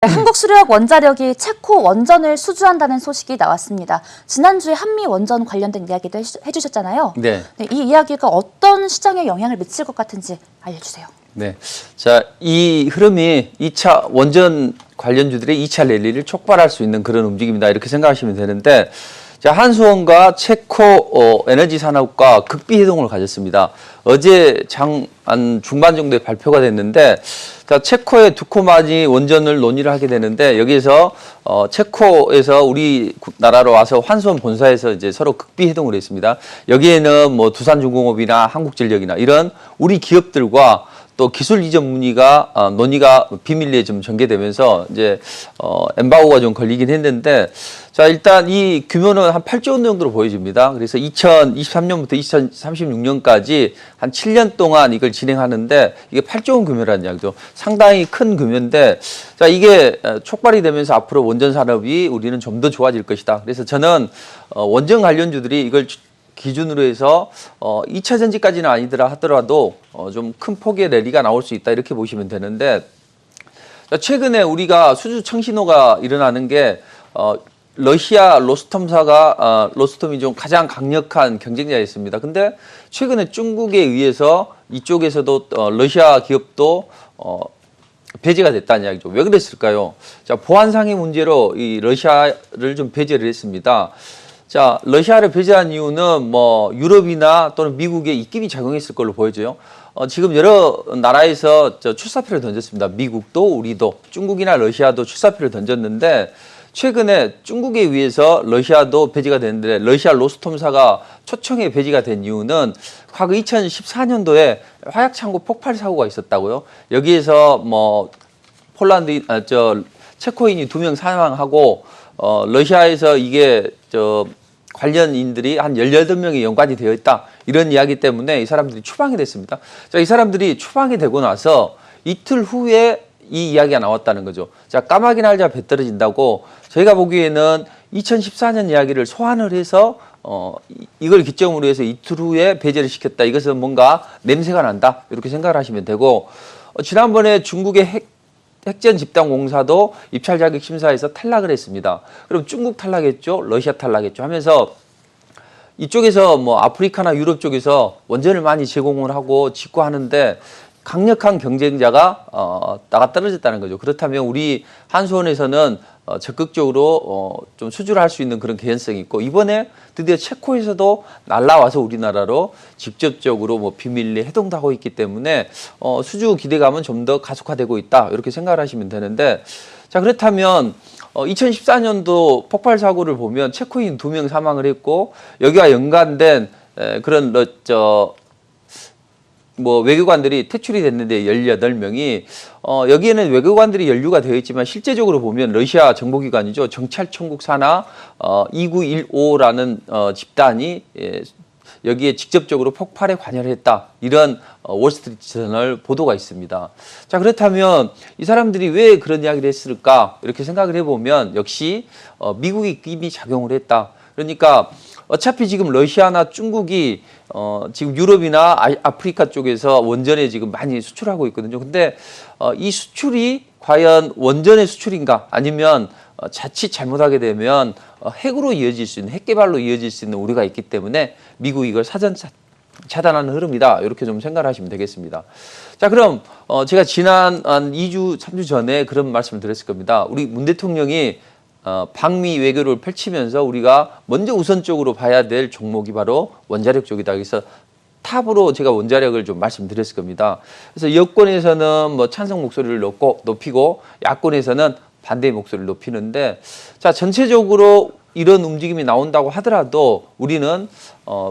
한국 수력 원자력이 체코 원전을 수주한다는 소식이 나왔습니다. 지난주에 한미 원전 관련된 이야기도 해주셨잖아요. 네. 네, 이 이야기가 어떤 시장에 영향을 미칠 것 같은지 알려주세요. 네. 자, 이 흐름이 2차 원전 관련주들의 2차 랠리를 촉발할 수 있는 그런 움직임이다. 이렇게 생각하시면 되는데, 자, 한수원과 체코 에너지 산업과 극비 회동을 가졌습니다. 어제 중반 정도에 발표가 됐는데, 자, 체코의 두코마니 원전을 논의를 하게 되는데, 여기에서 체코에서 우리 나라로 와서 한수원 본사에서 이제 서로 극비 회동을 했습니다. 여기에는 뭐 두산중공업이나 한국전력이나 이런 우리 기업들과 또 기술 이전 문의가 논의가 비밀리에 좀 전개되면서 이제 엠바고가 좀 걸리긴 했는데, 자, 일단 이 규모는 한 8조 원 정도로 보여집니다. 그래서 2023년부터 2036년까지 한 7년 동안 이걸 진행하는데, 이게 8조 원 규모라는 이야기죠. 상당히 큰 규모인데, 자, 이게 촉발이 되면서 앞으로 원전 산업이 우리는 좀 더 좋아질 것이다. 그래서 저는 원전 관련주들이 이걸 기준으로 해서 2차 전지까지는 아니더라 하더라도 좀 큰 폭의 랠리가 나올 수 있다, 이렇게 보시면 되는데, 최근에 우리가 수주 청신호가 일어나는 게 러시아 로스톰사가 로스톰이 좀 가장 강력한 경쟁자였습니다. 근데 최근에 중국에 의해서 이쪽에서도 러시아 기업도 배제가 됐다는 이야기죠. 왜 그랬을까요? 자, 보안상의 문제로 이 러시아를 좀 배제를 했습니다. 자, 러시아를 배제한 이유는 뭐 유럽이나 또는 미국에 입김이 작용했을 걸로 보여져요. 지금 여러 나라에서 출사표를 던졌습니다. 미국도 우리도 중국이나 러시아도 출사표를 던졌는데, 최근에 중국에 의해서 러시아도 배제가 됐는데, 러시아 로스톰사가 초청에 배제가 된 이유는 과거 2014년도에 화약창고 폭발 사고가 있었다고요. 여기에서 뭐 폴란드 체코인이 2명 사망하고 러시아에서 이게 관련인들이 한 18명이 연관이 되어 있다, 이런 이야기 때문에 이 사람들이 추방이 됐습니다. 자, 이 사람들이 추방이 되고 나서 이틀 후에 이 이야기가 나왔다는 거죠. 자, 까마귀 날자 배 떨어진다고, 저희가 보기에는 2014년 이야기를 소환을 해서 이걸 기점으로 해서 이틀 후에 배제를 시켰다. 이것은 뭔가 냄새가 난다, 이렇게 생각을 하시면 되고, 지난번에 중국의 핵전 집단 공사도 입찰 자격 심사에서 탈락을 했습니다. 그럼 중국 탈락했죠, 러시아 탈락했죠 하면서 이쪽에서 뭐 아프리카나 유럽 쪽에서 원전을 많이 제공을 하고 짓고 하는데, 강력한 경쟁자가 나가 떨어졌다는 거죠. 그렇다면 우리 한수원에서는 적극적으로 좀 수주를 할 수 있는 그런 개연성이 있고, 이번에 드디어 체코에서도 날라와서 우리나라로 직접적으로 뭐 비밀리 해동도 하고 있기 때문에 수주 기대감은 좀 더 가속화되고 있다, 이렇게 생각을 하시면 되는데, 자, 그렇다면 2014년도 폭발 사고를 보면 체코인 2명 사망을 했고, 여기와 연관된 그런 뭐 외교관들이 퇴출이 됐는데 18명이 여기에는 외교관들이 연루가 되어 있지만 실제적으로 보면 러시아 정보기관이죠. 정찰청국사나 2915라는 집단이 여기에 직접적으로 폭발에 관여를 했다, 이런 월스트리트저널 보도가 있습니다. 자, 그렇다면 이 사람들이 왜 그런 이야기를 했을까, 이렇게 생각을 해보면 역시 미국이 이미 작용을 했다. 그러니까 어차피 지금 러시아나 중국이 지금 유럽이나 아프리카 쪽에서 원전에 지금 많이 수출하고 있거든요. 근데 이 수출이 과연 원전의 수출인가, 아니면 자칫 잘못하게 되면 핵으로 이어질 수 있는, 핵 개발로 이어질 수 있는 우려가 있기 때문에 미국이 이걸 사전 차단하는 흐름이다, 이렇게 좀 생각을 하시면 되겠습니다. 자, 그럼 제가 지난 한 2주, 3주 전에 그런 말씀을 드렸을 겁니다. 우리 문 대통령이 방미 외교를 펼치면서 우리가 먼저 우선적으로 봐야 될 종목이 바로 원자력 쪽이다. 그래서 탑으로 제가 원자력을 좀 말씀드렸을 겁니다. 그래서 여권에서는 뭐 찬성 목소리를 높이고 야권에서는 반대의 목소리를 높이는데, 자, 전체적으로 이런 움직임이 나온다고 하더라도 우리는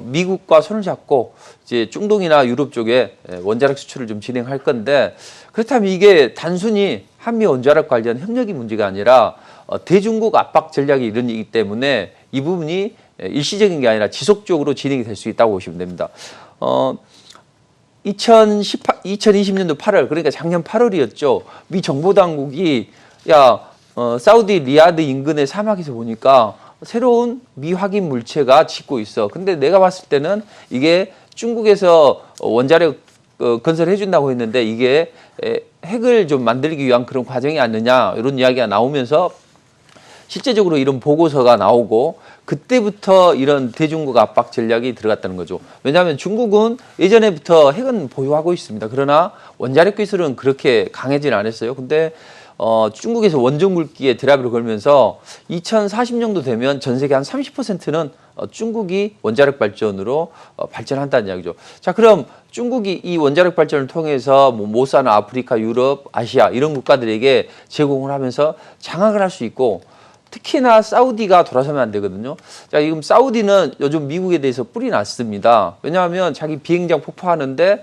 미국과 손을 잡고 이제 중동이나 유럽 쪽에 원자력 수출을 좀 진행할 건데, 그렇다면 이게 단순히 한미 원자력 관련 협력이 문제가 아니라 대중국 압박 전략이 이런 이기 때문에 이 부분이 일시적인 게 아니라 지속적으로 진행이 될 수 있다고 보시면 됩니다. 2020년도 8월, 그러니까 작년 8월이었죠. 미 정보당국이 사우디 리야드 인근의 사막에서 보니까 새로운 미확인 물체가 짓고 있어. 근데 내가 봤을 때는 이게 중국에서 원자력 건설해 준다고 했는데 이게 핵을 좀 만들기 위한 그런 과정이 아니냐 이런 이야기가 나오면서 실제적으로 이런 보고서가 나오고 그때부터 이런 대중국 압박 전략이 들어갔다는 거죠. 왜냐하면 중국은 예전에부터 핵은 보유하고 있습니다. 그러나 원자력 기술은 그렇게 강해지는 않았어요. 근데 중국에서 원전 굵기에 드라이브를 걸면서 2040년도 되면 전 세계 한 30%는 중국이 원자력 발전으로 발전한다는 이야기죠. 자, 그럼 중국이 이 원자력 발전을 통해서 못 사는 아프리카, 유럽, 아시아 이런 국가들에게 제공을 하면서 장악을 할 수 있고 특히나 사우디가 돌아서면 안 되거든요. 자, 지금 사우디는 요즘 미국에 대해서 뿔이 났습니다. 왜냐하면 자기 비행장 폭파하는데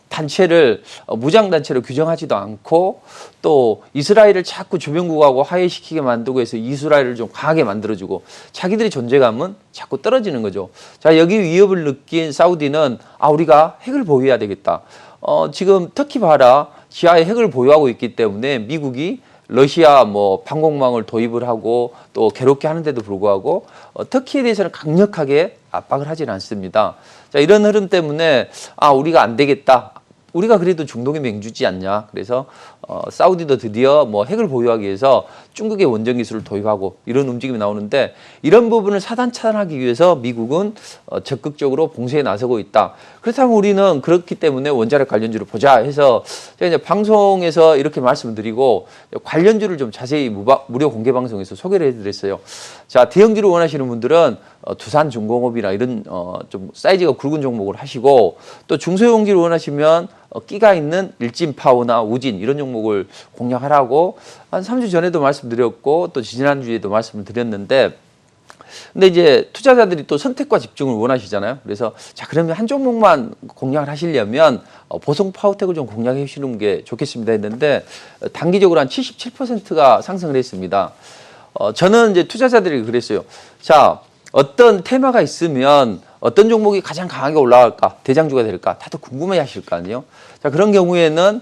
단체를 무장단체로 규정하지도 않고 또 이스라엘을 자꾸 주변국하고 화해시키게 만들고 해서 이스라엘을 좀 강하게 만들어주고 자기들의 존재감은 자꾸 떨어지는 거죠. 자, 여기 위협을 느낀 사우디는 우리가 핵을 보유해야 되겠다. 지금 터키 봐라. 지하에 핵을 보유하고 있기 때문에 미국이 러시아 방공망을 도입을 하고 또 괴롭게 하는데도 불구하고 터키에 대해서는 강력하게 압박을 하지는 않습니다. 자, 이런 흐름 때문에 우리가 안 되겠다. 우리가 그래도 중동의 맹주지 않냐. 그래서 사우디도 드디어 핵을 보유하기 위해서 중국의 원전 기술을 도입하고 이런 움직임이 나오는데 이런 부분을 사단 차단하기 위해서 미국은 적극적으로 봉쇄에 나서고 있다. 그렇다면 우리는 그렇기 때문에 원자력 관련주를 보자 해서 제가 이제 방송에서 이렇게 말씀을 드리고 관련주를 좀 자세히 무료 공개 방송에서 소개를 해드렸어요. 자, 대형주를 원하시는 분들은 두산중공업이나 이런 좀 사이즈가 굵은 종목을 하시고 또 중소형주를 원하시면 끼가 있는 일진파워나 우진 이런 종목을 공략하라고 한 3주 전에도 말씀드렸고 또 지난주에도 말씀을 드렸는데 근데 이제 투자자들이 또 선택과 집중을 원하시잖아요. 그래서 자, 그러면 한 종목만 공략을 하시려면 보성 파워텍을 좀 공략해 주시는 게 좋겠습니다 했는데 단기적으로 한 77%가 상승을 했습니다. 저는 이제 투자자들이 그랬어요. 자, 어떤 테마가 있으면 어떤 종목이 가장 강하게 올라갈까, 대장주가 될까, 다들 궁금해 하실 거 아니에요. 자, 그런 경우에는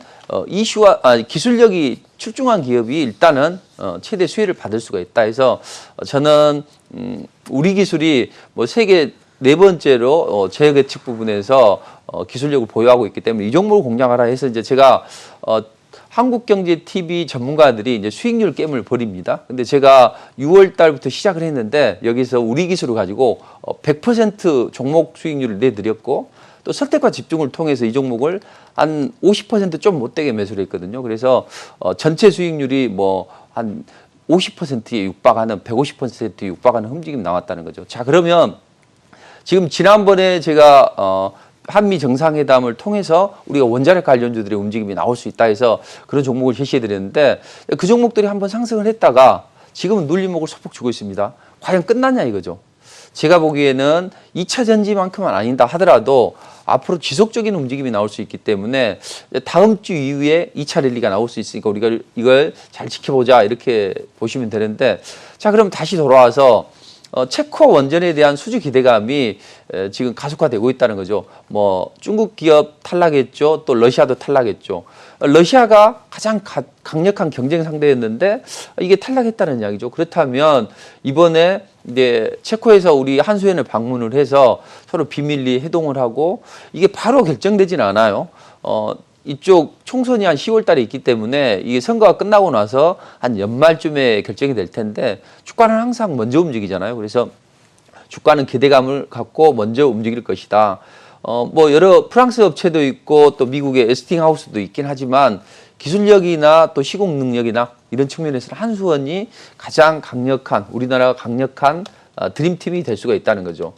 이슈와 기술력이 출중한 기업이 일단은 최대 수혜를 받을 수가 있다 해서 저는 우리 기술이 세계 네 번째로 제약 예측 부분에서 기술력을 보유하고 있기 때문에 이 종목을 공략하라 해서 이제 제가 한국경제TV 전문가들이 이제 수익률 게임을 벌입니다. 근데 제가 6월 달부터 시작을 했는데 여기서 우리 기술을 가지고 100% 종목 수익률을 내드렸고 또 선택과 집중을 통해서 이 종목을 한 50% 못되게 매수를 했거든요. 그래서 전체 수익률이 한 50%에 육박하는 150%에 육박하는 움직임이 나왔다는 거죠. 자, 그러면 지금 지난번에 제가 한미 정상회담을 통해서 우리가 원자력 관련주들의 움직임이 나올 수 있다 해서 그런 종목을 제시해 드렸는데 그 종목들이 한번 상승을 했다가 지금은 눌림목을 소폭 주고 있습니다. 과연 끝났냐 이거죠. 제가 보기에는 2차 전지만큼은 아니다 하더라도 앞으로 지속적인 움직임이 나올 수 있기 때문에 다음 주 이후에 2차 랠리가 나올 수 있으니까 우리가 이걸 잘 지켜보자 이렇게 보시면 되는데 자, 그럼 다시 돌아와서 체코 원전에 대한 수주 기대감이 지금 가속화되고 있다는 거죠. 중국 기업 탈락했죠. 또 러시아도 탈락했죠. 러시아가 가장 강력한 경쟁 상대였는데 이게 탈락했다는 이야기죠. 그렇다면 이번에 이제 체코에서 우리 한수연을 방문을 해서 서로 비밀리 회동을 하고 이게 바로 결정되지는 않아요. 이쪽 총선이 한 10월 달에 있기 때문에 이게 선거가 끝나고 나서 한 연말쯤에 결정이 될 텐데 주가는 항상 먼저 움직이잖아요. 그래서 주가는 기대감을 갖고 먼저 움직일 것이다. 여러 프랑스 업체도 있고 또 미국의 에스팅하우스도 있긴 하지만 기술력이나 또 시공 능력이나 이런 측면에서는 한수원이 가장 강력한 우리나라가 강력한 드림팀이 될 수가 있다는 거죠.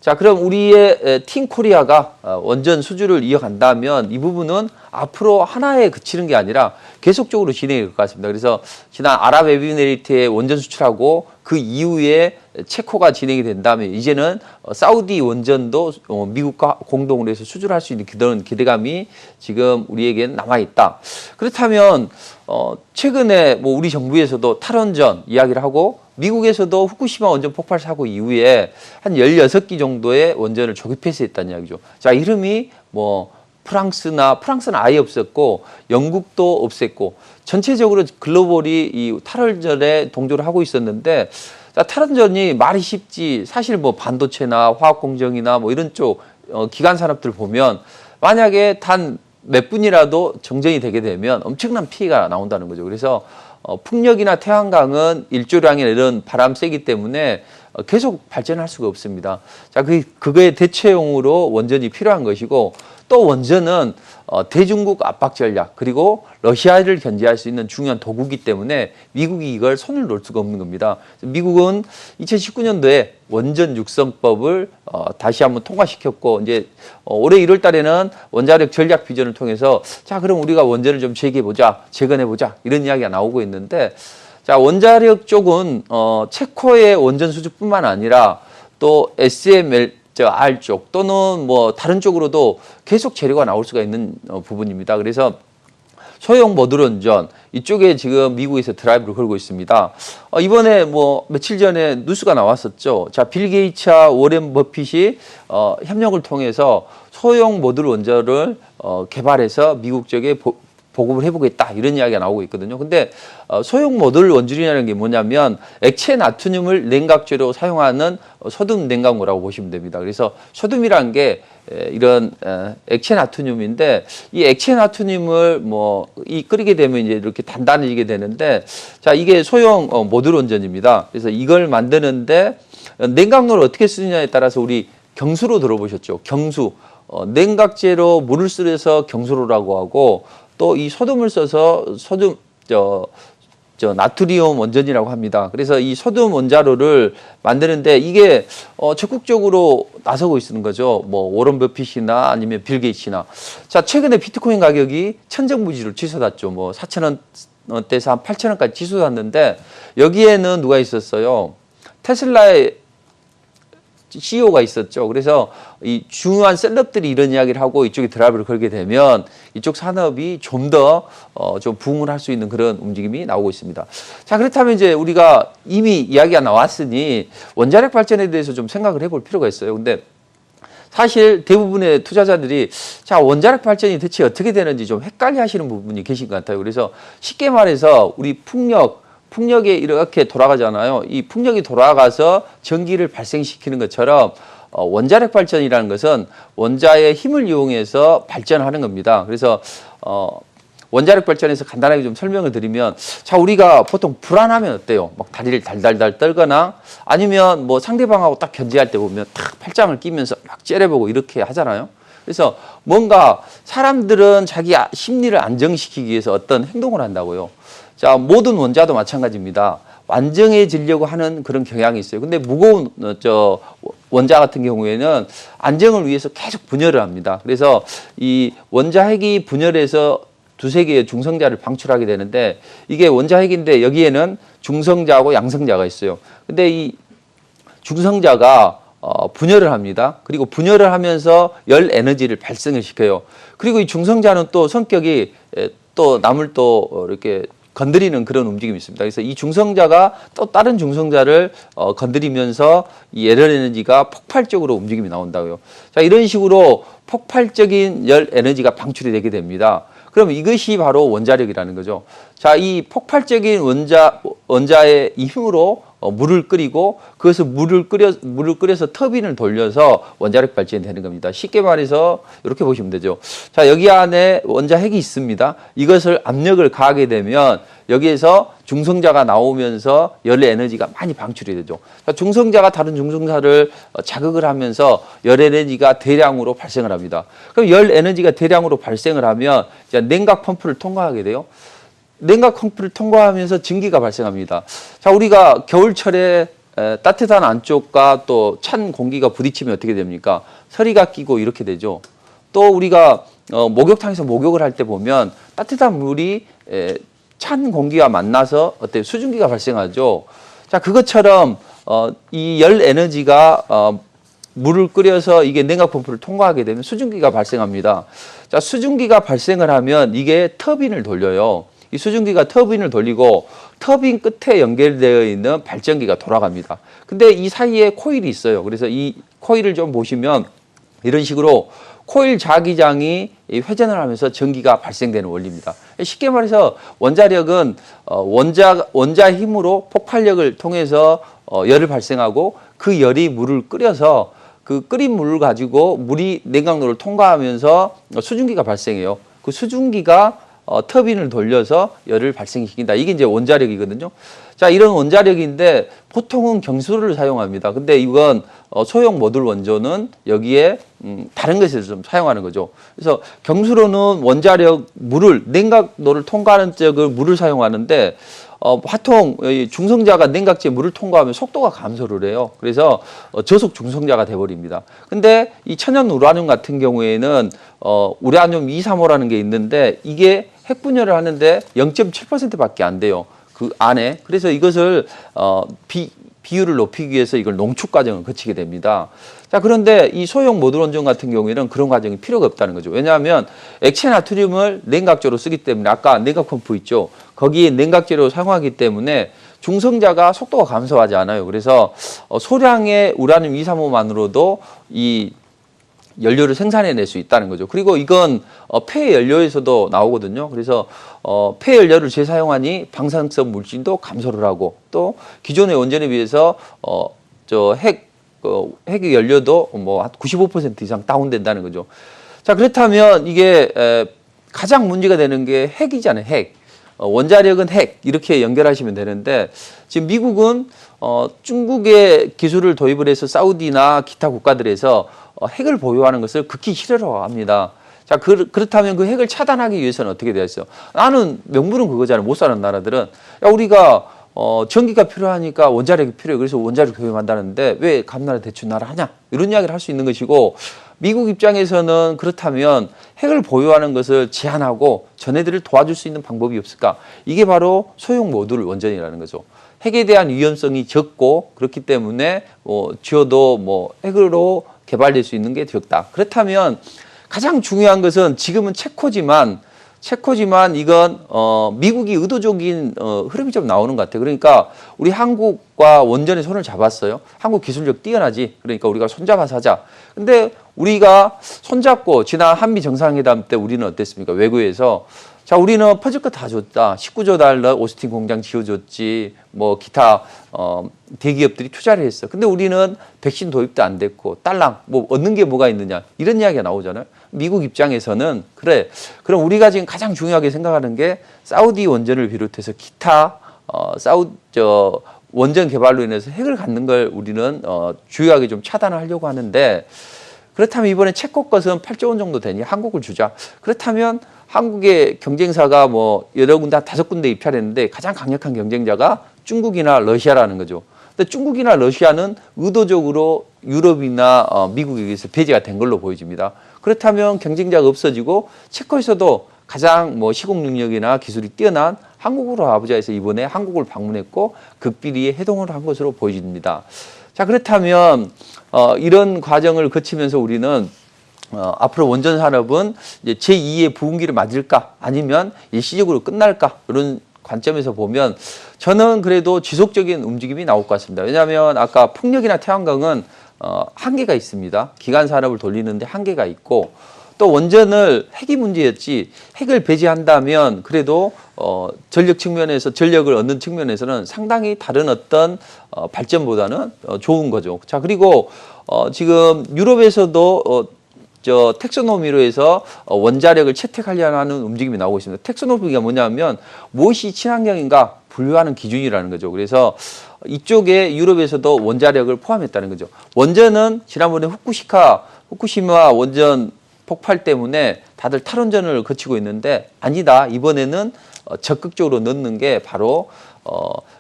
자, 그럼 우리의 팀 코리아가 원전 수주를 이어간다면 이 부분은 앞으로 하나에 그치는 게 아니라 계속적으로 진행이 될 것 같습니다. 그래서 지난 아랍에미레이트에 원전 수출하고 그 이후에 체코가 진행이 된다면 이제는 사우디 원전도 미국과 공동으로 해서 수주를 할 수 있는 그런 기대감이 지금 우리에게는 남아있다. 그렇다면 최근에 우리 정부에서도 탈원전 이야기를 하고 미국에서도 후쿠시마 원전 폭발 사고 이후에 한 16기 정도의 원전을 조기 폐쇄했다는 이야기죠. 자, 이름이 프랑스는 아예 없었고 영국도 없앴고 전체적으로 글로벌이 이 탈원전에 동조를 하고 있었는데 자, 탈원전이 말이 쉽지 사실 반도체나 화학공정이나 이런 쪽 기간 산업들 보면 만약에 단 몇 분이라도 정전이 되게 되면 엄청난 피해가 나온다는 거죠. 그래서 풍력이나 태양광은 일조량이나 이런 바람 세기 때문에 계속 발전할 수가 없습니다. 자, 그거의 대체용으로 원전이 필요한 것이고, 또 원전은 대중국 압박 전략, 그리고 러시아를 견제할 수 있는 중요한 도구이기 때문에 미국이 이걸 손을 놓을 수가 없는 겁니다. 미국은 2019년도에 원전 육성법을 다시 한번 통과시켰고, 이제 올해 1월 달에는 원자력 전략 비전을 통해서 자, 그럼 우리가 원전을 좀 재개해보자, 재건해보자, 이런 이야기가 나오고 있는데, 자, 원자력 쪽은 체코의 원전 수주뿐만 아니라 또 SMR 쪽 또는 뭐 다른 쪽으로도 계속 재료가 나올 수가 있는 부분입니다. 그래서 소형 모듈 원전 이쪽에 지금 미국에서 드라이브를 걸고 있습니다. 이번에 뭐 며칠 전에 뉴스가 나왔었죠. 자, 빌 게이츠와 워렌 버핏이 협력을 통해서 소형 모듈 원전을 개발해서 미국 쪽에 보급을 해보겠다, 이런 이야기가 나오고 있거든요. 근데 소형 모듈 원전이라는 게 뭐냐면 액체 나트륨을 냉각재로 사용하는 소듐 냉각고라고 보시면 됩니다. 그래서 소듐이라는 게 이런 액체 나트륨인데, 이 액체 나트륨을 끓이게 되면 이제 이렇게 단단해지게 되는데, 자, 이게 소형 모듈 원전입니다. 그래서 이걸 만드는데 냉각로를 어떻게 쓰느냐에 따라서 우리 경수로 들어보셨죠? 경수. 냉각재로 물을 쓰려서 경수로라고 하고, 또 이 소듐을 써서 나트륨 원전이라고 합니다. 그래서 이 소듐 원자로를 만드는데 이게 적극적으로 나서고 있는 거죠. 뭐 워런 버핏이나 아니면 빌 게이츠나. 자, 최근에 비트코인 가격이 천정부지로 치솟았죠. 뭐 4,000원대에서 한 8,000원까지 치솟았는데, 여기에는 누가 있었어요? 테슬라의 CEO가 있었죠. 그래서 이 중요한 셀럽들이 이런 이야기를 하고 이쪽에 드라이브를 걸게 되면 이쪽 산업이 좀 더 좀 부흥을 할 수 있는 그런 움직임이 나오고 있습니다. 자, 그렇다면 이제 우리가 이미 이야기가 나왔으니 원자력 발전에 대해서 좀 생각을 해볼 필요가 있어요. 근데 사실 대부분의 투자자들이 자, 원자력 발전이 대체 어떻게 되는지 좀 헷갈려 하시는 부분이 계신 것 같아요. 그래서 쉽게 말해서 우리 풍력이 이렇게 돌아가잖아요. 이 풍력이 돌아가서 전기를 발생시키는 것처럼 원자력 발전이라는 것은 원자의 힘을 이용해서 발전하는 겁니다. 그래서 원자력 발전에서 간단하게 좀 설명을 드리면, 자, 우리가 보통 불안하면 어때요? 막 다리를 달달달 떨거나 아니면 뭐 상대방하고 딱 견제할 때 보면 탁 팔짱을 끼면서 막 째려보고 이렇게 하잖아요. 그래서 뭔가 사람들은 자기 심리를 안정시키기 위해서 어떤 행동을 한다고요. 자, 모든 원자도 마찬가지입니다. 완전해지려고 하는 그런 경향이 있어요. 근데 무거운 원자 같은 경우에는 안정을 위해서 계속 분열을 합니다. 그래서 이 원자핵이 분열해서 두세 개의 중성자를 방출하게 되는데, 이게 원자핵인데 여기에는 중성자하고 양성자가 있어요. 근데 이 중성자가 분열을 합니다. 그리고 분열을 하면서 열 에너지를 발생을 시켜요. 그리고 이 중성자는 또 성격이 또 남을 또 이렇게 건드리는 그런 움직임이 있습니다. 그래서 이 중성자가 또 다른 중성자를 건드리면서 이 열 에너지가 폭발적으로 움직임이 나온다고요. 자, 이런 식으로 폭발적인 열 에너지가 방출이 되게 됩니다. 그럼 이것이 바로 원자력이라는 거죠. 자, 이 폭발적인 원자의 힘으로 물을 끓이고, 그것을 물을 끓여서 터빈을 돌려서 원자력 발전이 되는 겁니다. 쉽게 말해서 이렇게 보시면 되죠. 자, 여기 안에 원자핵이 있습니다. 이것을 압력을 가하게 되면 여기에서 중성자가 나오면서 열 에너지가 많이 방출이 되죠. 자, 중성자가 다른 중성자를 자극을 하면서 열 에너지가 대량으로 발생을 합니다. 그럼 열 에너지가 대량으로 발생을 하면 이제 냉각 펌프를 통과하게 돼요. 냉각 펌프를 통과하면서 증기가 발생합니다. 자, 우리가 겨울철에 따뜻한 안쪽과 또 찬 공기가 부딪히면 어떻게 됩니까? 서리가 끼고 이렇게 되죠. 또 우리가 목욕탕에서 목욕을 할 때 보면 따뜻한 물이 찬 공기와 만나서 어때요? 수증기가 발생하죠. 자, 그것처럼 이 열 에너지가 물을 끓여서 이게 냉각 펌프를 통과하게 되면 수증기가 발생합니다. 자, 수증기가 발생을 하면 이게 터빈을 돌려요. 이 수증기가 터빈을 돌리고 터빈 끝에 연결되어 있는 발전기가 돌아갑니다. 근데 이 사이에 코일이 있어요. 그래서 이 코일을 좀 보시면 이런 식으로 코일 자기장이 회전을 하면서 전기가 발생되는 원리입니다. 쉽게 말해서 원자력은 원자 힘으로 폭발력을 통해서 열을 발생하고 그 열이 물을 끓여서 그 끓인 물을 가지고 물이 냉각로를 통과하면서 수증기가 발생해요. 그 수증기가 터빈을 돌려서 열을 발생시킨다. 이게 이제 원자력이거든요. 자, 이런 원자력인데 보통은 경수를 사용합니다. 근데 이건 소형 모듈 원전은 여기에 다른 것을 좀 사용하는 거죠. 그래서 경수로는 원자력 물을 냉각로를 통과하는 쪽을 물을 사용하는데 화통 중성자가 냉각지에 물을 통과하면 속도가 감소를 해요. 그래서 저속 중성자가 돼버립니다. 근데 이 천연 우라늄 같은 경우에는 우라늄 235라는 게 있는데 이게 핵 분열을 하는데 0.7%밖에 안 돼요. 그 안에. 그래서 이것을 비율을 높이기 위해서 이걸 농축 과정을 거치게 됩니다. 자, 그런데 이 소형 모듈 원전 같은 경우에는 그런 과정이 필요가 없다는 거죠. 왜냐하면 액체 나트륨을 냉각제로 쓰기 때문에 아까 냉각 펌프 있죠. 거기에 냉각제로 사용하기 때문에 중성자가 속도가 감소하지 않아요. 그래서 소량의 우라늄 235만으로도 이 연료를 생산해낼 수 있다는 거죠. 그리고 이건 폐 연료에서도 나오거든요. 그래서 폐 연료를 재사용하니 방사성 물질도 감소를 하고 또 기존의 원전에 비해서 핵 연료도 뭐 한 95% 이상 다운된다는 거죠. 자, 그렇다면 이게 가장 문제가 되는 게 핵이잖아요. 핵. 원자력은 핵 이렇게 연결하시면 되는데 지금 미국은 중국의 기술을 도입을 해서 사우디나 기타 국가들에서 핵을 보유하는 것을 극히 싫어합니다. 자, 그렇다면 그 핵을 차단하기 위해서는 어떻게 되었어요? 나는 명분은 그거잖아요. 못 사는 나라들은 야, 우리가 전기가 필요하니까 원자력이 필요해. 그래서 원자력 도입한다는데 왜 감나라 대출 나라 하냐? 이런 이야기를 할 수 있는 것이고 미국 입장에서는 그렇다면 핵을 보유하는 것을 제한하고 전해들을 도와줄 수 있는 방법이 없을까? 이게 바로 소형 모듈 원전이라는 거죠. 핵에 대한 위험성이 적고 그렇기 때문에 지어도 뭐 핵으로 개발될 수 있는 게 적다. 그렇다면 가장 중요한 것은 지금은 체코지만 이건 미국이 의도적인 흐름이 좀 나오는 것 같아요. 그러니까 우리 한국과 원전에 손을 잡았어요. 한국 기술력 뛰어나지. 그러니까 우리가 손잡아서 하자. 근데 우리가 손잡고 지난 한미 정상회담 때 우리는 어땠습니까? 외교에서 자, 우리는 퍼질 거 다 줬다. 19조 달러 오스틴 공장 지어줬지. 뭐 기타 대기업들이 투자를 했어. 근데 우리는 백신 도입도 안 됐고 딸랑 뭐 얻는 게 뭐가 있느냐 이런 이야기가 나오잖아요. 미국 입장에서는 그래. 그럼 우리가 지금 가장 중요하게 생각하는 게 사우디 원전을 비롯해서 기타 원전 개발로 인해서 핵을 갖는 걸 우리는 주요하게 좀 차단을 하려고 하는데 그렇다면 이번에 체코 것은 8조 원 정도 되니 한국을 주자. 그렇다면 한국의 경쟁사가 뭐 여러 군데 한 5군데 입찰했는데 가장 강력한 경쟁자가 중국이나 러시아라는 거죠. 근데 중국이나 러시아는 의도적으로 유럽이나 미국에 의해서 배제가 된 걸로 보여집니다. 그렇다면 경쟁자가 없어지고 체코에서도 가장 뭐 시공 능력이나 기술이 뛰어난 한국으로 와보자 해서 이번에 한국을 방문했고 극비리에 해동을 한 것으로 보여집니다. 자, 그렇다면 이런 과정을 거치면서 우리는 앞으로 원전 산업은 이제 제2의 부흥기를 맞을까 아니면 일시적으로 끝날까 이런 관점에서 보면 저는 그래도 지속적인 움직임이 나올 것 같습니다. 왜냐하면 아까 풍력이나 태양광은 한계가 있습니다. 기간 산업을 돌리는데 한계가 있고 또 원전을 핵이 문제였지 핵을 배제한다면 그래도 전력 측면에서 전력을 얻는 측면에서는 상당히 다른 어떤 발전보다는 좋은 거죠. 자, 그리고 지금 유럽에서도 텍소노미로 해서 원자력을 채택하려는 움직임이 나오고 있습니다. 텍소노미가 뭐냐면 무엇이 친환경인가 분류하는 기준이라는 거죠. 그래서 이쪽에 유럽에서도 원자력을 포함했다는 거죠. 원전은 지난번에 후쿠시마 원전 폭발 때문에 다들 탈원전을 거치고 있는데 아니다. 이번에는 적극적으로 넣는 게 바로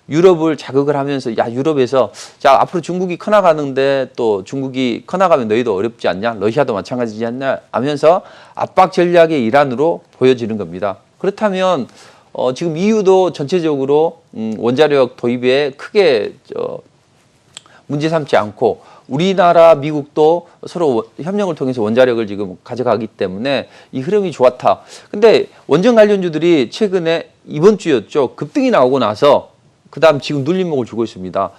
유럽을 자극을 하면서 야, 유럽에서 자, 앞으로 중국이 커나가는데 또 중국이 커나가면 너희도 어렵지 않냐? 러시아도 마찬가지지 않냐? 하면서 압박 전략의 일환으로 보여지는 겁니다. 그렇다면 지금 EU도 전체적으로 원자력 도입에 크게 문제 삼지 않고 우리나라, 미국도 서로 협력을 통해서 원자력을 지금 가져가기 때문에 이 흐름이 좋았다. 근데 원전 관련주들이 최근에 이번 주였죠. 급등이 나오고 나서 그다음 지금 눌림목을 주고 있습니다.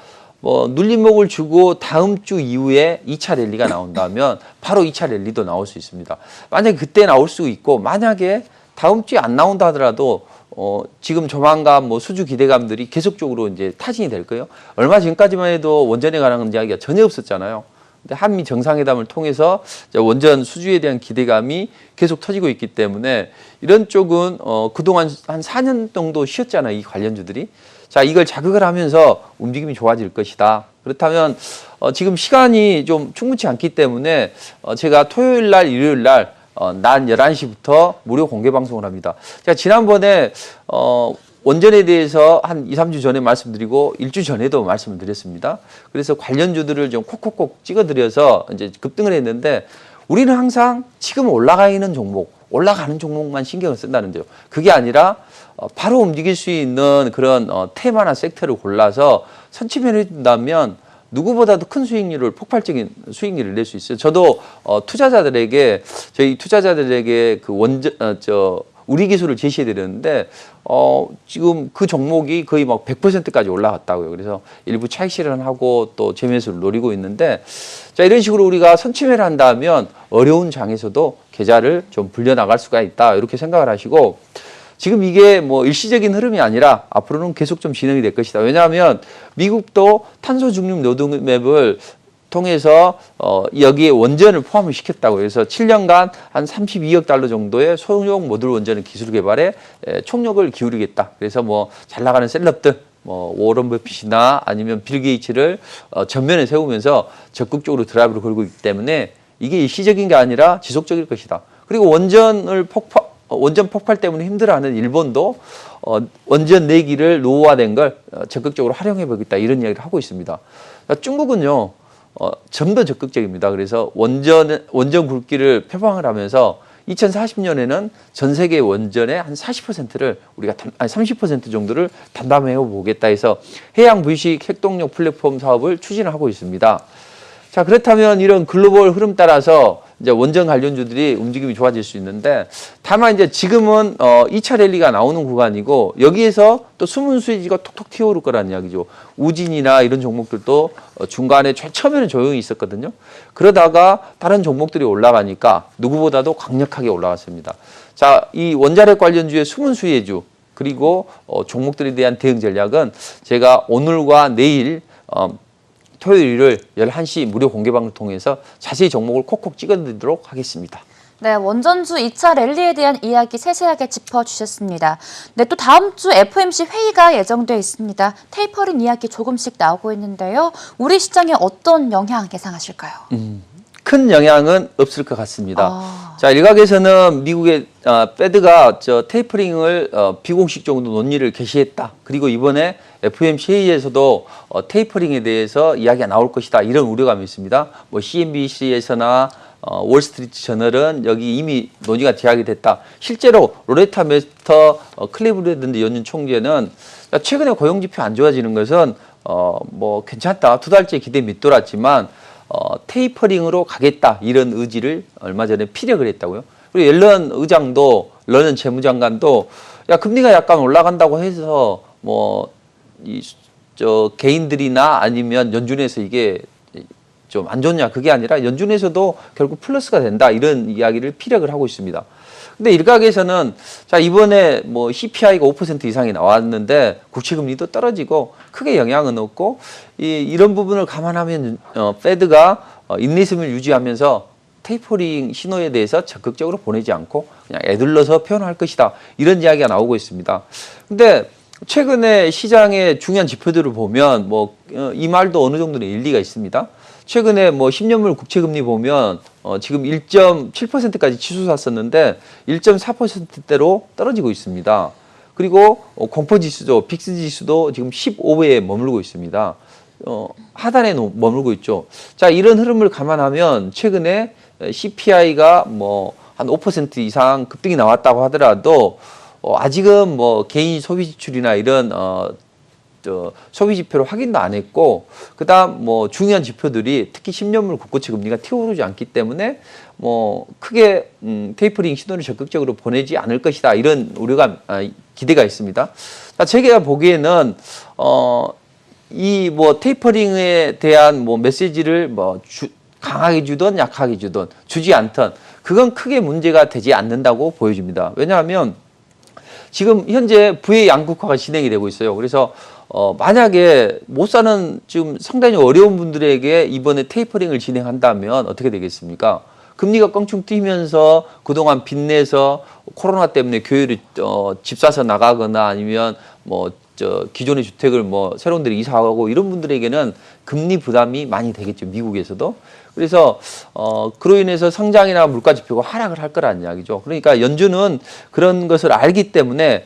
눌림목을 주고 다음 주 이후에 2차 랠리가 나온다면 바로 2차 랠리도 나올 수 있습니다. 만약에 그때 나올 수 있고 만약에 다음 주에 안 나온다 하더라도 지금 조만간 뭐 수주 기대감들이 계속적으로 이제 타진이 될 거예요. 얼마 전까지만 해도 원전에 관한 이야기가 전혀 없었잖아요. 근데 한미 정상회담을 통해서 원전 수주에 대한 기대감이 계속 터지고 있기 때문에 이런 쪽은 그동안 한 4년 정도 쉬었잖아요. 이 관련주들이. 자, 이걸 자극을 하면서 움직임이 좋아질 것이다. 그렇다면 지금 시간이 좀 충분치 않기 때문에 제가 토요일 날, 일요일 날 낮 11시부터 무료 공개 방송을 합니다. 제가 지난번에 원전에 대해서 한 2, 3주 전에 말씀드리고 1주 전에도 말씀을 드렸습니다. 그래서 관련주들을 좀 콕콕콕 찍어드려서 이제 급등을 했는데 우리는 항상 지금 올라가 있는 종목, 올라가는 종목만 신경을 쓴다는데요. 그게 아니라 바로 움직일 수 있는 그런 테마나 섹터를 골라서 선취면을 해준다면 누구보다도 큰 수익률을, 폭발적인 수익률을 낼 수 있어요. 저도 투자자들에게, 저희 투자자들에게 그 우리 기술을 제시해 드렸는데 지금 그 종목이 거의 막 100%까지 올라갔다고요. 그래서 일부 차익 실현하고 또 재매수를 노리고 있는데, 자, 이런 식으로 우리가 선취매를 한다면 어려운 장에서도 계좌를 좀 불려 나갈 수가 있다, 이렇게 생각을 하시고, 지금 이게 뭐 일시적인 흐름이 아니라 앞으로는 계속 좀 진행이 될 것이다. 왜냐하면 미국도 탄소 중립 로드맵을 통해서 여기에 원전을 포함을 시켰다고 해서 7년간 한 32억 달러 정도의 소형 모듈 원전의 기술 개발에 총력을 기울이겠다. 그래서 뭐 잘 나가는 셀럽들, 뭐 워런 버핏이나 아니면 빌 게이츠를 전면에 세우면서 적극적으로 드라이브를 걸고 있기 때문에 이게 일시적인 게 아니라 지속적일 것이다. 그리고 원전 폭발 때문에 힘들어하는 일본도 원전 내기를 노후화된 걸 적극적으로 활용해 보겠다, 이런 이야기를 하고 있습니다. 중국은요, 좀 더 적극적입니다. 그래서 원전 굵기를 표방을 하면서 2040년에는 전 세계 원전의 한 40%를 우리가 30% 정도를 담당해 보겠다 해서 해양 불식 핵동력 플랫폼 사업을 추진을 하고 있습니다. 자, 그렇다면 이런 글로벌 흐름 따라서 이제 원전 관련주들이 움직임이 좋아질 수 있는데, 다만 이제 지금은 2차 랠리가 나오는 구간이고 여기에서 또 숨은 수혜지가 톡톡 튀어오를 거라는 이야기죠. 우진이나 이런 종목들도 중간에 처음에는 조용히 있었거든요. 그러다가 다른 종목들이 올라가니까 누구보다도 강력하게 올라갔습니다. 자, 이 원자력 관련주의 숨은 수혜주 그리고 종목들에 대한 대응 전략은 제가 오늘과 내일 토요일을 11시 무료 공개방을 통해서 자세히 종목을 콕콕 찍어드리도록 하겠습니다. 네, 원전주 2차 랠리에 대한 이야기 세세하게 짚어주셨습니다. 네, 또 다음 주 FOMC 회의가 예정되어 있습니다. 테이퍼링 이야기 조금씩 나오고 있는데요. 우리 시장에 어떤 영향 예상하실까요? 큰 영향은 없을 것 같습니다. 자, 일각에서는 미국의 페드가 테이퍼링을 비공식 정도 논의를 개시했다. 그리고 이번에 FOMC 회의에서도 테이퍼링에 대해서 이야기가 나올 것이다, 이런 우려감이 있습니다. 뭐 CNBC에서나 월스트리트 저널은 여기 이미 논의가 제약이 됐다. 실제로 로레타 메스터 클리브랜드 연준 총재는 최근에 고용 지표 안 좋아지는 것은 뭐 괜찮다, 2달째 기대 밑돌았지만 테이퍼링으로 가겠다, 이런 의지를 얼마 전에 피력을 했다고요. 그리고 옐런 의장도, 옐런 재무장관도 야, 금리가 약간 올라간다고 해서 뭐 개인들이나 아니면 연준에서 이게 좀 안 좋냐, 그게 아니라 연준에서도 결국 플러스가 된다, 이런 이야기를 피력을 하고 있습니다. 근데 일각에서는 자, 이번에 뭐 CPI가 5% 이상이 나왔는데 국채금리도 떨어지고 크게 영향은 없고 이런 부분을 감안하면 페드가 인내심을 유지하면서 테이퍼링 신호에 대해서 적극적으로 보내지 않고 그냥 애둘러서 표현할 것이다, 이런 이야기가 나오고 있습니다. 근데 최근에 시장의 중요한 지표들을 보면 뭐 이 말도 어느 정도는 일리가 있습니다. 최근에 뭐 10년물 국채금리 보면 지금 1.7%까지 치솟았었는데 1.4%대로 떨어지고 있습니다. 그리고 공포지수도, 빅스지수도 지금 15배에 머물고 있습니다. 하단에 머물고 있죠. 자, 이런 흐름을 감안하면 최근에 CPI가 뭐 한 5% 이상 급등이 나왔다고 하더라도 아직은 뭐 개인 소비 지출이나 이런 소비 지표를 확인도 안 했고, 그다음 뭐 중요한 지표들이 특히 10년물 국고채 금리가 튀어오르지 않기 때문에 뭐 크게 테이퍼링 신호를 적극적으로 보내지 않을 것이다, 이런 우려가 기대가 있습니다. 제가 보기에는 이 뭐 테이퍼링에 대한 뭐 메시지를 뭐 강하게 주든 약하게 주든 주지 않든 그건 크게 문제가 되지 않는다고 보여집니다. 왜냐하면 지금 현재 부의 양극화가 진행이 되고 있어요. 그래서 만약에 못 사는 지금 상당히 어려운 분들에게 이번에 테이퍼링을 진행한다면 어떻게 되겠습니까? 금리가 껑충 뛰면서 그동안 빚내서 코로나 때문에 교회를 집 사서 나가거나 아니면 기존의 주택을 새로운 데로 이사하고 이런 분들에게는 금리 부담이 많이 되겠죠. 미국에서도. 그래서 그로 인해서 성장이나 물가 지표가 하락을 할 거라는 이야기죠. 그러니까 연준은 그런 것을 알기 때문에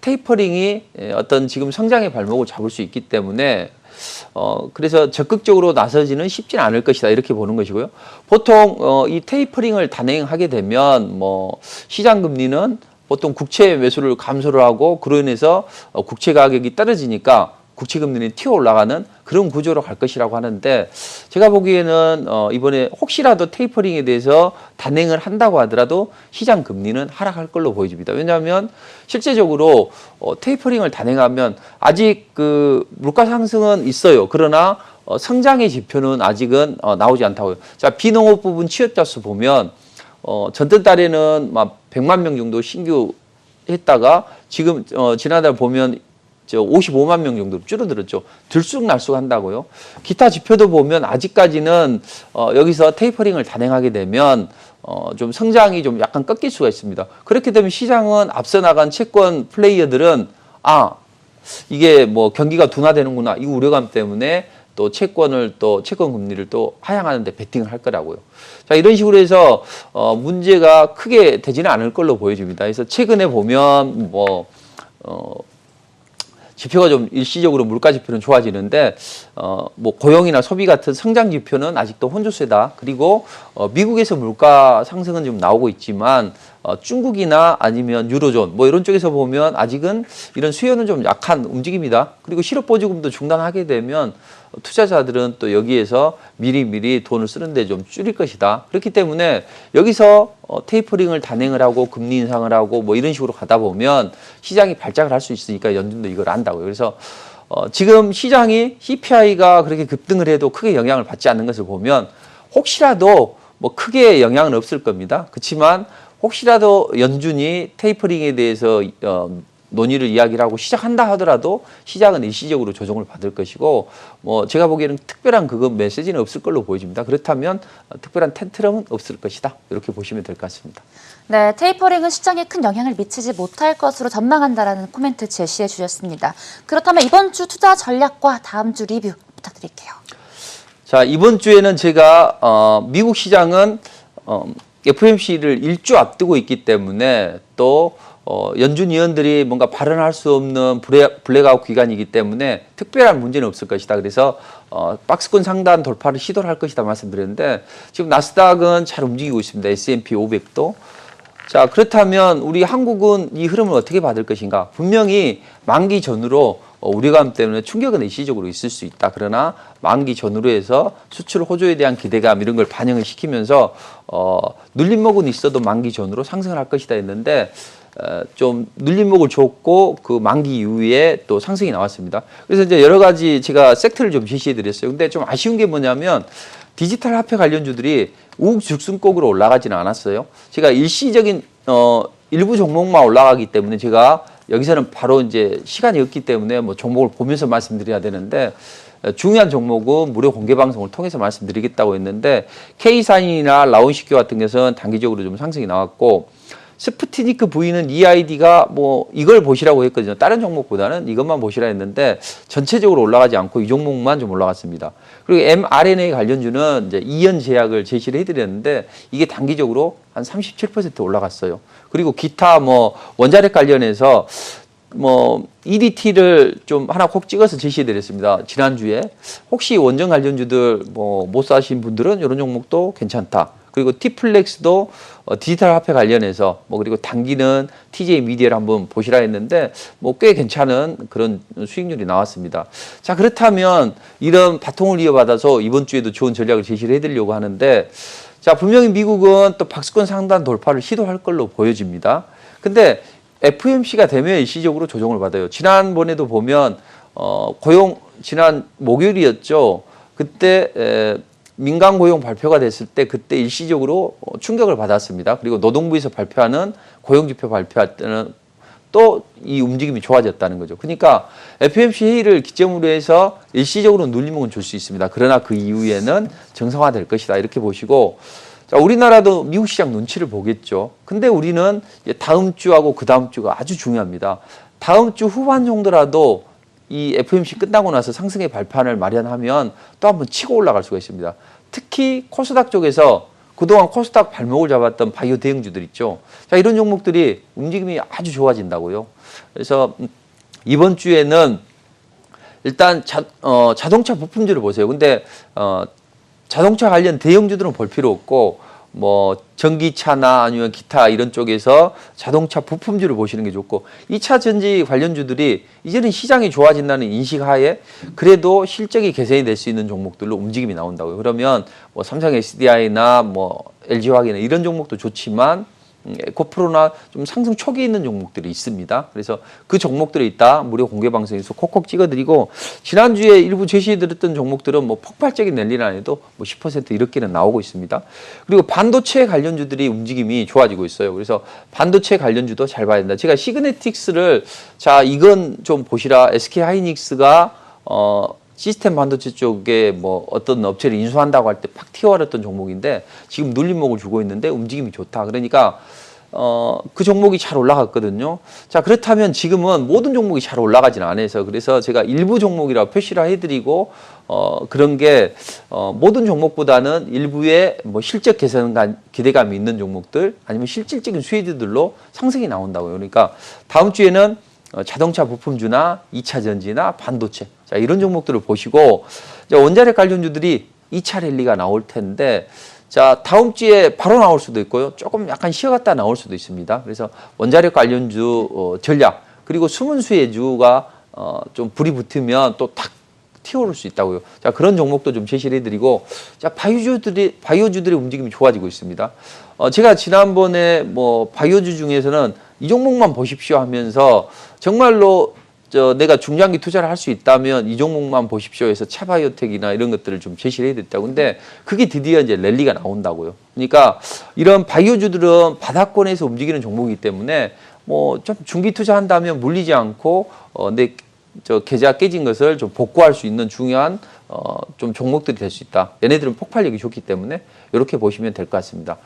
테이퍼링이 어떤 지금 성장의 발목을 잡을 수 있기 때문에 그래서 적극적으로 나서지는 쉽지는 않을 것이다 이렇게 보는 것이고요. 보통 이 테이퍼링을 단행하게 되면 시장 금리는 보통 국채 매수를 감소를 하고 그로 인해서 국채 가격이 떨어지니까 국채 금리는 튀어 올라가는 그런 구조로 갈 것이라고 하는데 제가 보기에는 이번에 혹시라도 테이퍼링에 대해서 단행을 한다고 하더라도 시장 금리는 하락할 걸로 보여집니다. 왜냐하면 실제적으로 테이퍼링을 단행하면 아직 그 물가 상승은 있어요. 그러나 성장의 지표는 아직은 나오지 않다고요. 자, 비농업 부분 취업자 수 보면 전달 달에는 막 100만 명 정도 신규 했다가 지금 지난달 보면 55만 명 정도 줄어들었죠. 들쑥날쑥 한다고요. 기타 지표도 보면 아직까지는 여기서 테이퍼링을 단행하게 되면 좀 성장이 좀 약간 꺾일 수가 있습니다. 그렇게 되면 시장은 앞서 나간 채권 플레이어들은 이게 경기가 둔화되는구나 이 우려감 때문에 또 채권 금리를 또 하향하는데 베팅을 할 거라고요. 자, 이런 식으로 해서 문제가 크게 되지는 않을 걸로 보여집니다. 그래서 최근에 보면 지표가 좀 일시적으로 물가 지표는 좋아지는데 고용이나 소비 같은 성장 지표는 아직도 혼조세다. 그리고 미국에서 물가 상승은 좀 나오고 있지만 중국이나 아니면 유로존 이런 쪽에서 보면 아직은 이런 수요는 좀 약한 움직임이다. 그리고 실업보조금도 중단하게 되면 투자자들은 또 여기에서 미리 돈을 쓰는데 좀 줄일 것이다. 그렇기 때문에 여기서 테이퍼링을 단행을 하고 금리 인상을 하고 이런 식으로 가다 보면 시장이 발작을 할 수 있으니까 연준도 이걸 안다고요. 그래서 지금 시장이 CPI가 그렇게 급등을 해도 크게 영향을 받지 않는 것을 보면 혹시라도 크게 영향은 없을 겁니다. 그렇지만 혹시라도 연준이 테이퍼링에 대해서 논의를 이야기를 하고 시작한다 하더라도 시장은 일시적으로 조정을 받을 것이고 제가 보기에는 특별한 메시지는 없을 걸로 보여집니다. 그렇다면 특별한 텐트럼은 없을 것이다. 이렇게 보시면 될 것 같습니다. 네, 테이퍼링은 시장에 큰 영향을 미치지 못할 것으로 전망한다라는 코멘트 제시해 주셨습니다. 그렇다면 이번 주 투자 전략과 다음 주 리뷰 부탁드릴게요. 자, 이번 주에는 제가 미국 시장은 FOMC를 1주 앞두고 있기 때문에 또 연준 위원들이 뭔가 발언할 수 없는 블랙아웃 기간이기 때문에 특별한 문제는 없을 것이다. 그래서 박스권 상단 돌파를 시도를 할 것이다 말씀드렸는데 지금 나스닥은 잘 움직이고 있습니다. S&P 500도. 자, 그렇다면 우리 한국은 이 흐름을 어떻게 받을 것인가? 분명히 만기 전후로 우려감 때문에 충격은 일시적으로 있을 수 있다. 그러나 만기 전후로 해서 수출 호조에 대한 기대감 이런 걸 반영을 시키면서 눌림목은 있어도 만기 전후로 상승을 할 것이다 했는데 좀 눌림목을 줬고 그 만기 이후에 또 상승이 나왔습니다. 그래서 이제 여러 가지 제가 섹터를 좀 제시해 드렸어요. 근데 좀 아쉬운 게 뭐냐면 디지털 화폐 관련주들이 우후죽순곡으로 올라가지는 않았어요. 제가 일시적인 일부 종목만 올라가기 때문에 제가 여기서는 바로 이제 시간이 없기 때문에 종목을 보면서 말씀드려야 되는데 중요한 종목은 무료 공개 방송을 통해서 말씀드리겠다고 했는데 K사인이나 라온시큐 같은 것은 단기적으로 좀 상승이 나왔고 스푸트니크 V는 EID가 이걸 보시라고 했거든요. 다른 종목보다는 이것만 보시라 했는데 전체적으로 올라가지 않고 이 종목만 좀 올라갔습니다. 그리고 mRNA 관련주는 이제 이연 제약을 제시를 해드렸는데 이게 단기적으로 한 37% 올라갔어요. 그리고 기타 원자력 관련해서 EDT를 좀 하나 콕 찍어서 제시해드렸습니다. 지난주에 혹시 원전 관련주들 못 사신 분들은 이런 종목도 괜찮다. 그리고 T플렉스도 디지털 화폐 관련해서 그리고 단기는 TJ 미디어를 한번 보시라 했는데 꽤 괜찮은 그런 수익률이 나왔습니다. 자, 그렇다면 이런 바통을 이어받아서 이번 주에도 좋은 전략을 제시를 해드리려고 하는데 자, 분명히 미국은 또 박스권 상단 돌파를 시도할 걸로 보여집니다. 근데 FOMC가 되면 일시적으로 조정을 받아요. 지난번에도 보면 지난 목요일이었죠. 그때 민간 고용 발표가 됐을 때 그때 일시적으로 충격을 받았습니다. 그리고 노동부에서 발표하는 고용지표 발표할 때는 또 이 움직임이 좋아졌다는 거죠. 그러니까 FOMC 회의를 기점으로 해서 일시적으로 눌림목은 줄 수 있습니다. 그러나 그 이후에는 정상화될 것이다. 이렇게 보시고, 자, 우리나라도 미국 시장 눈치를 보겠죠. 근데 우리는 이제 다음 주하고 그 다음 주가 아주 중요합니다. 다음 주 후반 정도라도 이 FOMC 끝나고 나서 상승의 발판을 마련하면 또 한번 치고 올라갈 수가 있습니다. 특히 코스닥 쪽에서 그동안 코스닥 발목을 잡았던 바이오 대형주들 있죠. 자, 이런 종목들이 움직임이 아주 좋아진다고요. 그래서 이번 주에는 일단 자동차 부품주를 보세요. 근데 자동차 관련 대형주들은 볼 필요 없고 뭐 전기차나 아니면 기타 이런 쪽에서 자동차 부품주를 보시는 게 좋고 2차 전지 관련주들이 이제는 시장이 좋아진다는 인식하에 그래도 실적이 개선이 될 수 있는 종목들로 움직임이 나온다고요. 그러면 뭐 삼성 SDI나 뭐 LG화학이나 이런 종목도 좋지만 에코프로나 좀 상승 초기에 있는 종목들이 있습니다. 그래서 그 종목들이 있다 무료 공개 방송에서 콕콕 찍어드리고 지난주에 일부 제시해드렸던 종목들은 뭐 폭발적인 랠리는 아니도 뭐 10% 이렇게는 나오고 있습니다. 그리고 반도체 관련주들이 움직임이 좋아지고 있어요. 그래서 반도체 관련주도 잘 봐야 된다. 제가 시그네틱스를 자 이건 좀 보시라. SK하이닉스가 시스템 반도체 쪽에 뭐 어떤 업체를 인수한다고 할 때 팍 튀어버렸던 종목인데 지금 눌림목을 주고 있는데 움직임이 좋다. 그러니까 그 종목이 잘 올라갔거든요. 자, 그렇다면 지금은 모든 종목이 잘 올라가지는 않아서 그래서 제가 일부 종목이라고 표시를 해드리고 그런 게 모든 종목보다는 일부의 뭐 실적 개선 기대감이 있는 종목들 아니면 실질적인 수혜주들로 상승이 나온다고요. 그러니까 다음 주에는 자동차 부품주나 2차 전지나 반도체 자 이런 종목들을 보시고 이제 원자력 관련주들이 2차 랠리가 나올 텐데 자 다음 주에 바로 나올 수도 있고요. 조금 약간 쉬어갔다 나올 수도 있습니다. 그래서 원자력 관련주 전략 그리고 숨은 수혜주가 좀 불이 붙으면 또 탁 튀어오를 수 있다고요. 자 그런 종목도 좀 제시를 해드리고 자 바이오주들의 움직임이 좋아지고 있습니다. 제가 지난번에 뭐 바이오주 중에서는 이 종목만 보십시오 하면서 정말로 내가 중장기 투자를 할 수 있다면 이 종목만 보십시오 해서 차바이오텍이나 이런 것들을 좀 제시를 해드렸다고. 근데 그게 드디어 이제 랠리가 나온다고요. 그러니까 이런 바이오주들은 바닥권에서 움직이는 종목이기 때문에 뭐 좀 중기 투자한다면 물리지 않고 내 계좌 깨진 것을 좀 복구할 수 있는 중요한 좀 종목들이 될 수 있다. 얘네들은 폭발력이 좋기 때문에 이렇게 보시면 될 것 같습니다.